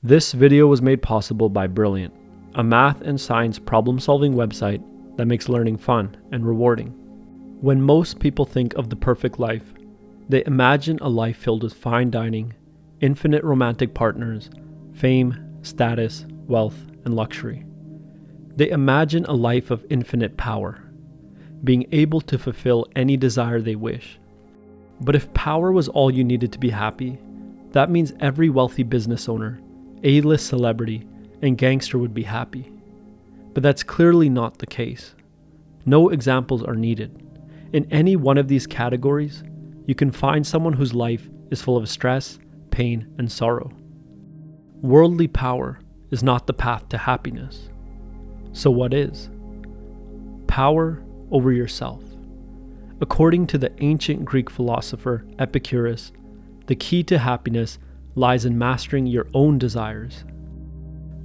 This video was made possible by Brilliant, a math and science problem-solving website that makes learning fun and rewarding. When most people think of the perfect life, they imagine a life filled with fine dining, infinite romantic partners, fame, status, wealth, and luxury. They imagine a life of infinite power, being able to fulfill any desire they wish. But if power was all you needed to be happy, that means every wealthy business owner, A-list celebrity, and gangster would be happy. But that's clearly not the case. No examples are needed. In any one of these categories, you can find someone whose life is full of stress, pain, and sorrow. Worldly power is not the path to happiness. So what is? Power over yourself. According to the ancient Greek philosopher Epicurus, the key to happiness lies in mastering your own desires.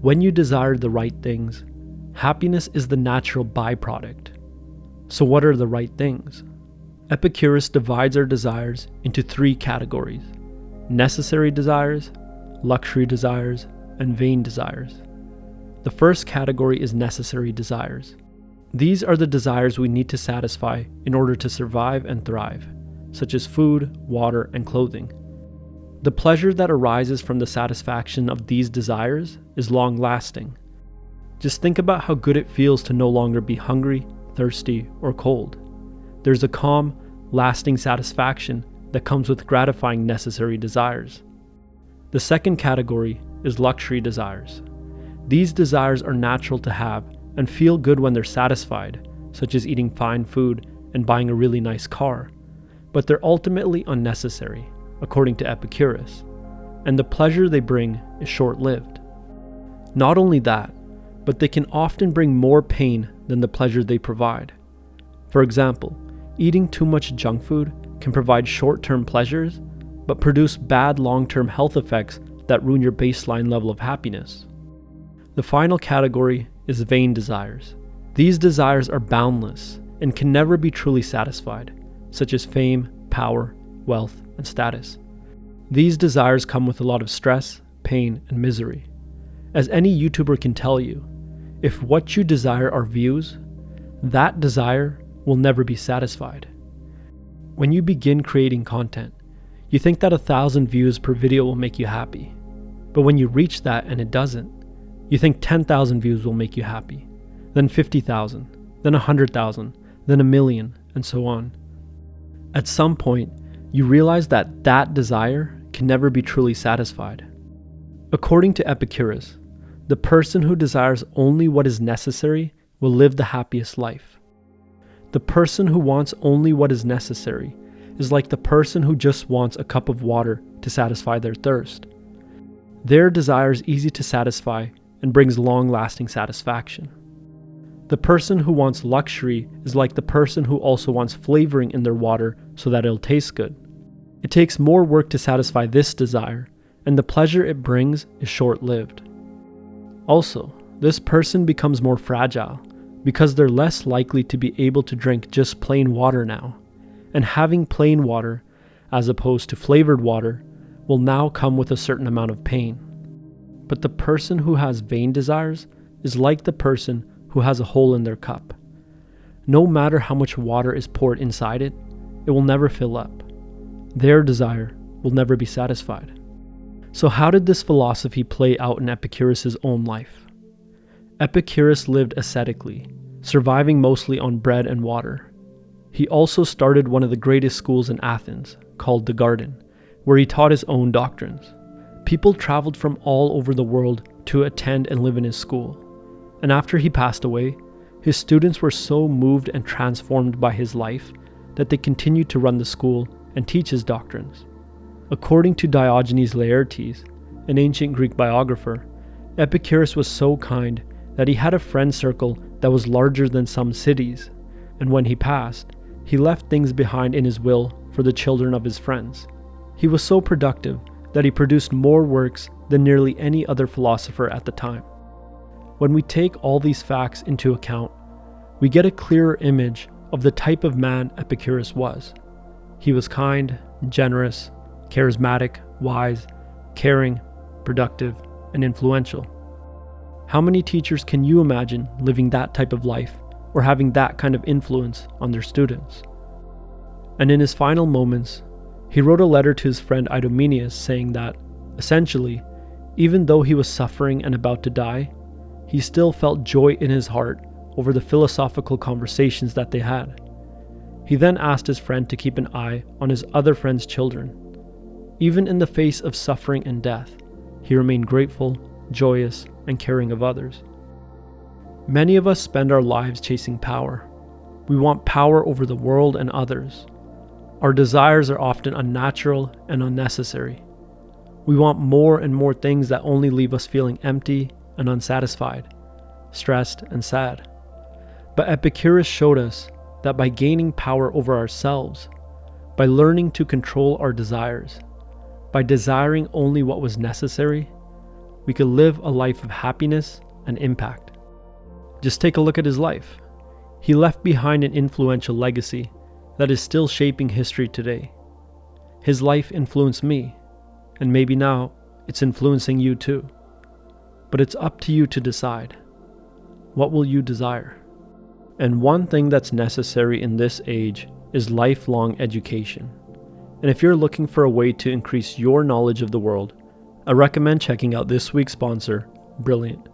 When you desire the right things, happiness is the natural byproduct. So what are the right things? Epicurus divides our desires into three categories: necessary desires, luxury desires, and vain desires. The first category is necessary desires. These are the desires we need to satisfy in order to survive and thrive, such as food, water, and clothing. The pleasure that arises from the satisfaction of these desires is long-lasting. Just think about how good it feels to no longer be hungry, thirsty, or cold. There's a calm, lasting satisfaction that comes with gratifying necessary desires. The second category is luxury desires. These desires are natural to have and feel good when they're satisfied, such as eating fine food and buying a really nice car, but they're ultimately unnecessary, according to Epicurus, and the pleasure they bring is short-lived. Not only that, but they can often bring more pain than the pleasure they provide. For example, eating too much junk food can provide short-term pleasures, but produce bad long-term health effects that ruin your baseline level of happiness. The final category is vain desires. These desires are boundless and can never be truly satisfied, such as fame, power, wealth, and status. These desires come with a lot of stress, pain, and misery. As any YouTuber can tell you, if what you desire are views, that desire will never be satisfied. When you begin creating content, you think that 1,000 views per video will make you happy. But when you reach that and it doesn't, you think 10,000 views will make you happy, then 50,000, then 100,000, then 1,000,000, and so on. At some point, you realize that that desire can never be truly satisfied. According to Epicurus, the person who desires only what is necessary will live the happiest life. The person who wants only what is necessary is like the person who just wants a cup of water to satisfy their thirst. Their desire is easy to satisfy and brings long-lasting satisfaction. The person who wants luxury is like the person who also wants flavoring in their water so that it'll taste good. It takes more work to satisfy this desire, and the pleasure it brings is short-lived. Also, this person becomes more fragile because they're less likely to be able to drink just plain water now, and having plain water, as opposed to flavored water, will now come with a certain amount of pain. But the person who has vain desires is like the person who has a hole in their cup. No matter how much water is poured inside it, it will never fill up. Their desire will never be satisfied. So how did this philosophy play out in Epicurus' own life? Epicurus lived ascetically, surviving mostly on bread and water. He also started one of the greatest schools in Athens, called the Garden, where he taught his own doctrines. People traveled from all over the world to attend and live in his school. And after he passed away, his students were so moved and transformed by his life that they continued to run the school and teach his doctrines. According to Diogenes Laertes, an ancient Greek biographer, Epicurus was so kind that he had a friend circle that was larger than some cities, and when he passed, he left things behind in his will for the children of his friends. He was so productive that he produced more works than nearly any other philosopher at the time. When we take all these facts into account, we get a clearer image of the type of man Epicurus was. He was kind, generous, charismatic, wise, caring, productive, and influential. How many teachers can you imagine living that type of life or having that kind of influence on their students? And in his final moments, he wrote a letter to his friend Idomeneus saying that, essentially, even though he was suffering and about to die, he still felt joy in his heart over the philosophical conversations that they had. He then asked his friend to keep an eye on his other friend's children. Even in the face of suffering and death, he remained grateful, joyous, and caring of others. Many of us spend our lives chasing power. We want power over the world and others. Our desires are often unnatural and unnecessary. We want more and more things that only leave us feeling empty and unsatisfied, stressed and sad. But Epicurus showed us that by gaining power over ourselves, by learning to control our desires, by desiring only what was necessary, we could live a life of happiness and impact. Just take a look at his life. He left behind an influential legacy that is still shaping history today. His life influenced me, and maybe now it's influencing you too. But it's up to you to decide. What will you desire? And one thing that's necessary in this age is lifelong education. And if you're looking for a way to increase your knowledge of the world, I recommend checking out this week's sponsor, Brilliant.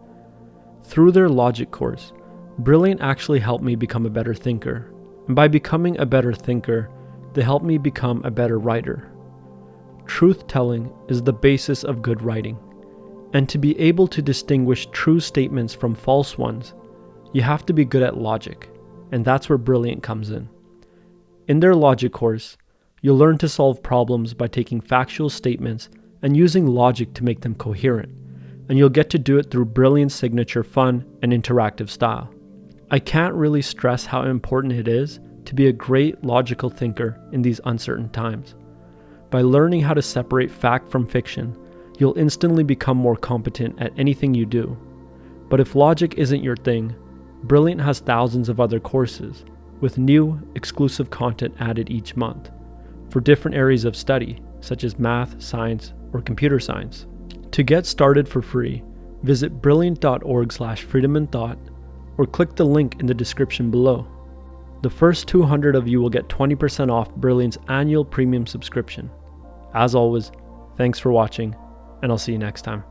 Through their logic course, Brilliant actually helped me become a better thinker. And by becoming a better thinker, they helped me become a better writer. Truth-telling is the basis of good writing. And to be able to distinguish true statements from false ones, you have to be good at logic, and that's where Brilliant comes in. In their logic course, you'll learn to solve problems by taking factual statements and using logic to make them coherent, and you'll get to do it through Brilliant's signature fun and interactive style. I can't really stress how important it is to be a great logical thinker in these uncertain times. By learning how to separate fact from fiction, you'll instantly become more competent at anything you do. But if logic isn't your thing, Brilliant has thousands of other courses, with new, exclusive content added each month, for different areas of study, such as math, science, or computer science. To get started for free, visit brilliant.org/freedominthought, or click the link in the description below. The first 200 of you will get 20% off Brilliant's annual premium subscription. As always, thanks for watching, and I'll see you next time.